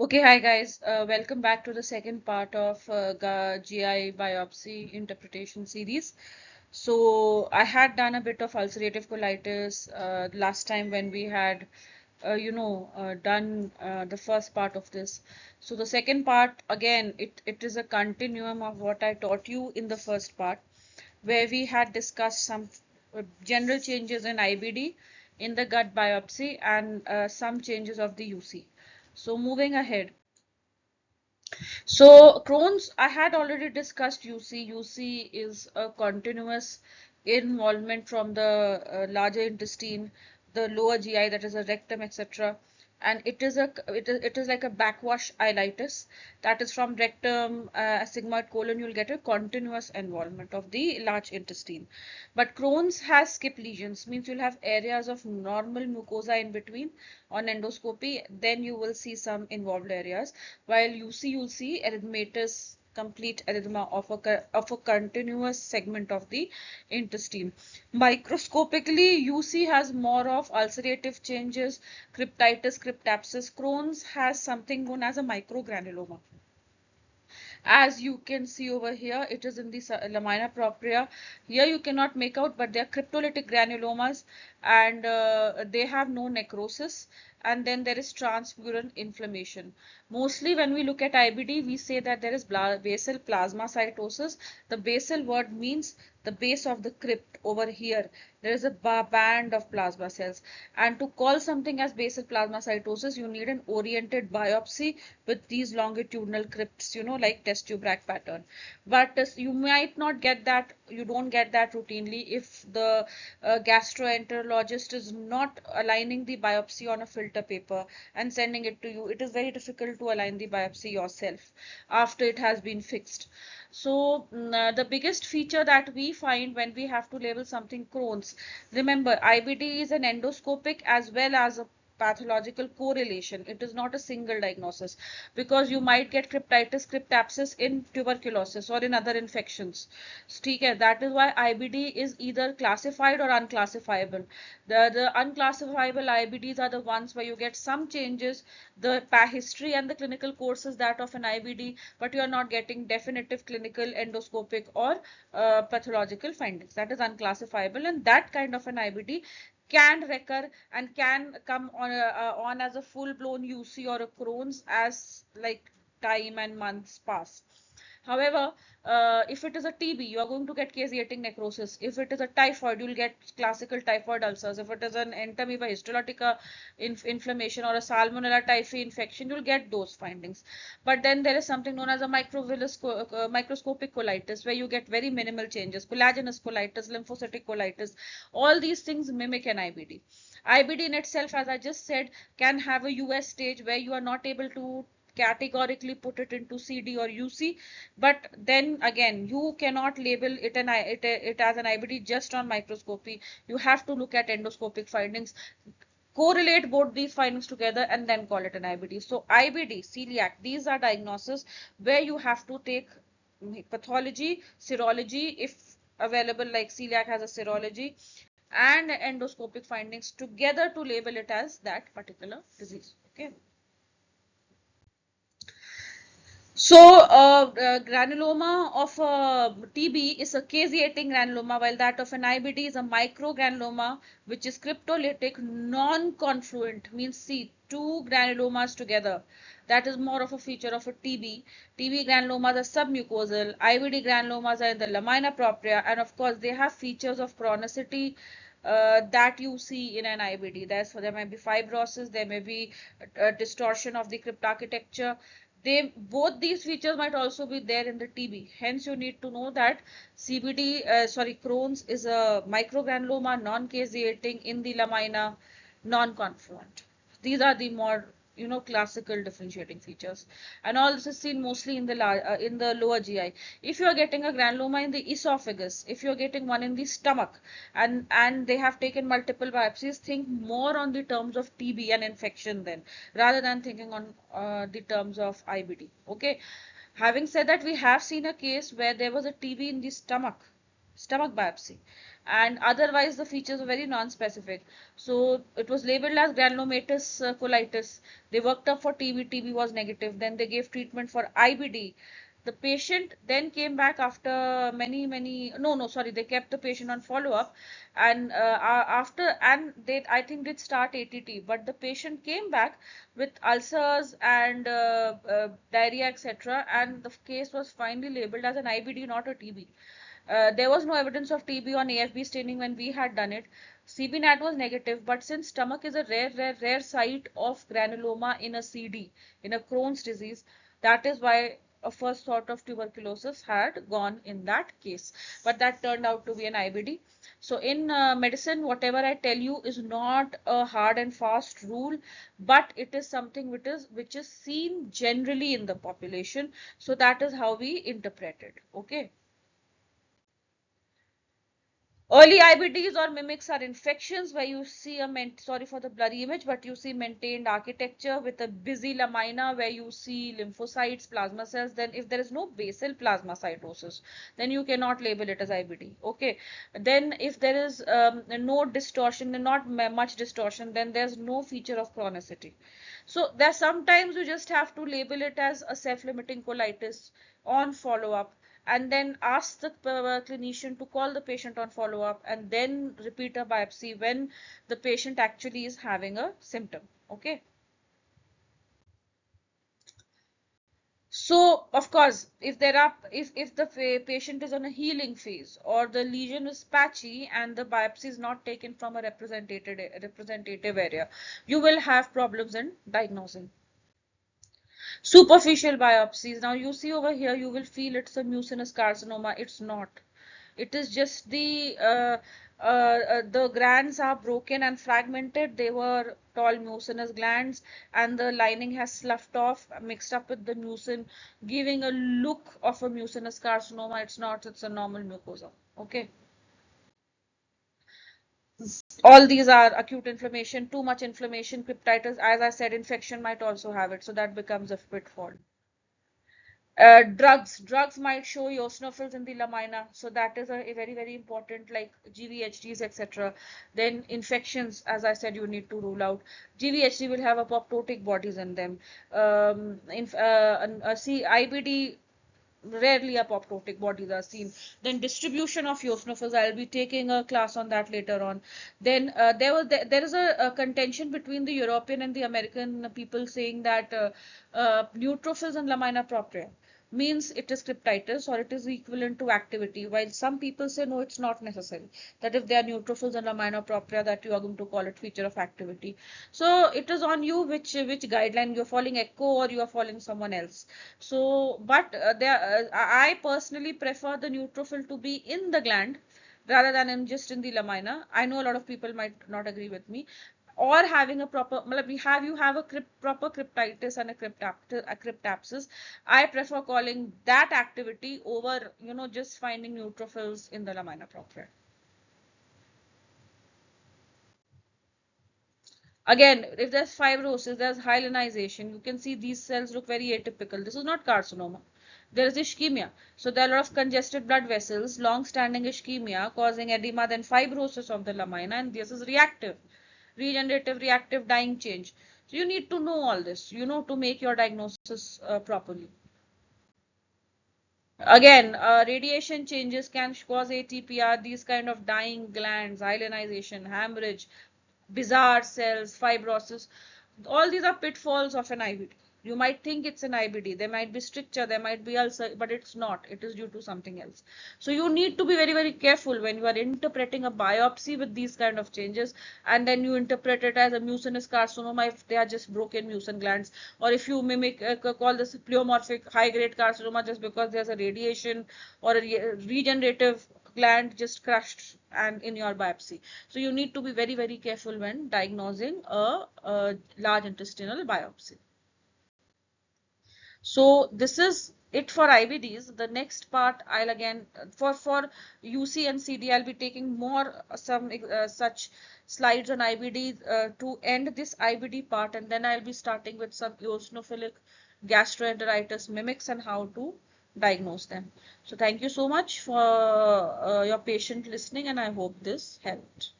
Okay, hi guys. Welcome back to the second part of GI biopsy interpretation series. So I had done a bit of ulcerative colitis last time when we had, done the first part of this. So the second part, again, it is a continuum of what I taught you in the first part, where we had discussed some general changes in IBD, in the gut biopsy, and some changes of the UC. So moving ahead. So Crohn's, I had already discussed UC. UC is a continuous involvement from the larger intestine, the lower GI, that is a rectum, etc. And it is like a backwash ilitis that is from rectum, sigmoid colon. You'll get a continuous involvement of the large intestine. But Crohn's has skip lesions, means you'll have areas of normal mucosa in between on endoscopy. Then you will see some involved areas, while you'll see erythematous complete erythema of a continuous segment of the intestine. Microscopically, UC has more of ulcerative changes, cryptitis, cryptapsis. Crohn's has something known as a microgranuloma. As you can see over here, it is in the lamina propria. Here you cannot make out, but they are cryptolytic granulomas, and they have no necrosis. And then there is transfuran inflammation. Mostly when we look at IBD, we say that there is basal plasmacytosis. The basal word means the base of the crypt. Over here there is a band of plasma cells, and to call something as basal plasmacytosis, you need an oriented biopsy with these longitudinal crypts, like test tube rack pattern. But you might not get that, you don't get that routinely if the gastroenterologist is not aligning the biopsy on a filter paper and sending it to you. It is very difficult to align the biopsy yourself after it has been fixed. So the biggest feature that we find when we have to label something Crohn's, remember IBD is an endoscopic as well as a pathological correlation. It is not a single diagnosis, because you might get cryptitis, cryptapsis in tuberculosis or in other infections. ठीक That is why IBD is either classified or unclassifiable. The unclassifiable IBDs are the ones where you get some changes, the history and the clinical course is that of an IBD, but you are not getting definitive clinical, endoscopic, or pathological findings. That is unclassifiable, and that kind of an IBD can recur and can come on as a full-blown UC or a Crohn's as like time and months pass. However, if it is a TB, you are going to get caseating necrosis. If it is a typhoid, you'll get classical typhoid ulcers. If it is an entamoeba histolytica inflammation or a salmonella typhi infection, you'll get those findings. But then there is something known as a microscopic colitis, where you get very minimal changes, collagenous colitis, lymphocytic colitis. All these things mimic an IBD. IBD in itself, as I just said, can have a US stage where you are not able to categorically put it into CD or UC, but then again you cannot label it as an IBD just on microscopy. You have to look at endoscopic findings, correlate both these findings together, and then call it an IBD. So IBD, celiac, these are diagnoses where you have to take pathology, serology if available, like celiac has a serology, and endoscopic findings together to label it as that particular disease. Okay. So, granuloma of TB is a caseating granuloma, while that of an IBD is a microgranuloma, which is cryptolytic, non-confluent, means see, two granulomas together. That is more of a feature of a TB. TB granulomas are submucosal, IBD granulomas are in the lamina propria, and of course, they have features of chronicity that you see in an IBD. There may be fibrosis, there may be a distortion of the crypt architecture. Both these features might also be there in the TB. Hence, you need to know that Crohn's is a microgranuloma, non-caseating, in the lamina, non-confluent. These are the more classical differentiating features, and all this is seen mostly in the lower GI. If you are getting a granuloma in the esophagus, if you are getting one in the stomach, and they have taken multiple biopsies, think more on the terms of TB and infection then, rather than thinking on the terms of IBD. Okay. Having said that, we have seen a case where there was a TB in the stomach, stomach biopsy, and otherwise the features were very non-specific. So it was labeled as granulomatous colitis. They worked up for TB. TB was negative. Then they gave treatment for IBD. The patient then came back after many, no, sorry, they kept the patient on follow-up, and after, and they, I think, did start ATT, but the patient came back with ulcers and diarrhea, etc., and the case was finally labeled as an IBD, not a TB. There was no evidence of TB on AFB staining when we had done it. CBNAT was negative, but since stomach is a rare site of granuloma in a CD, in a Crohn's disease, that is why a first thought of tuberculosis had gone in that case. But that turned out to be an IBD. So in medicine, whatever I tell you is not a hard and fast rule, but it is something which is seen generally in the population. So that is how we interpret it. Okay. Early IBDs or mimics are infections where you see sorry for the blurry image, but you see maintained architecture with a busy lamina where you see lymphocytes, plasma cells. Then if there is no basal plasmacytosis, then you cannot label it as IBD. Okay. Then if there is no distortion, not much distortion, then there's no feature of chronicity. So there sometimes you just have to label it as a self-limiting colitis on follow-up, and then ask the clinician to call the patient on follow-up and then repeat a biopsy when the patient actually is having a symptom. Okay. So of course, if the patient is on a healing phase or the lesion is patchy and the biopsy is not taken from a representative area, you will have problems in diagnosing. Superficial biopsies. Now you see over here, you will feel it's a mucinous carcinoma. It's not. It is just the glands are broken and fragmented. They were tall mucinous glands, and the lining has sloughed off, mixed up with the mucin, giving a look of a mucinous carcinoma. It's not. It's a normal mucosa. Okay. All these are acute inflammation, too much inflammation, cryptitis. As I said, infection might also have it, so that becomes a pitfall. Drugs might show eosinophils in the lamina, so that is a very important, like GVHDs, etc. Then infections, as I said, you need to rule out. GVHD will have apoptotic bodies in them. See, IBD, rarely apoptotic bodies are seen. Then distribution of eosinophils, I'll be taking a class on that later on. Then there is a contention between the European and the American people saying that neutrophils and lamina propria means it is cryptitis or it is equivalent to activity, while some people say no, it's not necessary, that if they are neutrophils and lamina propria, that you are going to call it feature of activity. So it is on you which guideline you're following, echo or you are following someone else. So but I personally prefer the neutrophil to be in the gland rather than just in the lamina. I know a lot of people might not agree with me, or having a proper, we have, you have a proper cryptitis and a cryptapsis. I prefer calling that activity over, just finding neutrophils in the lamina propria. Again, if there's fibrosis, there's hyalinization. You can see these cells look very atypical. This is not carcinoma. There is ischemia. So there are a lot of congested blood vessels, long-standing ischemia causing edema, then fibrosis of the lamina, and this is reactive, regenerative, reactive, dying change. So you need to know all this, to make your diagnosis properly. Again, radiation changes can cause ATPR, these kind of dying glands, hyalinization, hemorrhage, bizarre cells, fibrosis. All these are pitfalls of an IBD. You might think it's an IBD. There might be stricture, there might be ulcer, but it's not. It is due to something else. So you need to be very careful when you are interpreting a biopsy with these kind of changes, and then you interpret it as a mucinous carcinoma if they are just broken mucin glands, or if you mimic, call this pleomorphic high-grade carcinoma just because there's a radiation or a regenerative gland just crushed and in your biopsy. So you need to be very careful when diagnosing a large intestinal biopsy. So this is it for IBDs. The next part, I'll again, for UC and CD, I'll be taking more some such slides on IBD to end this IBD part, and then I'll be starting with some eosinophilic gastroenteritis mimics and how to diagnose them. So thank you so much for your patient listening, and I hope this helped.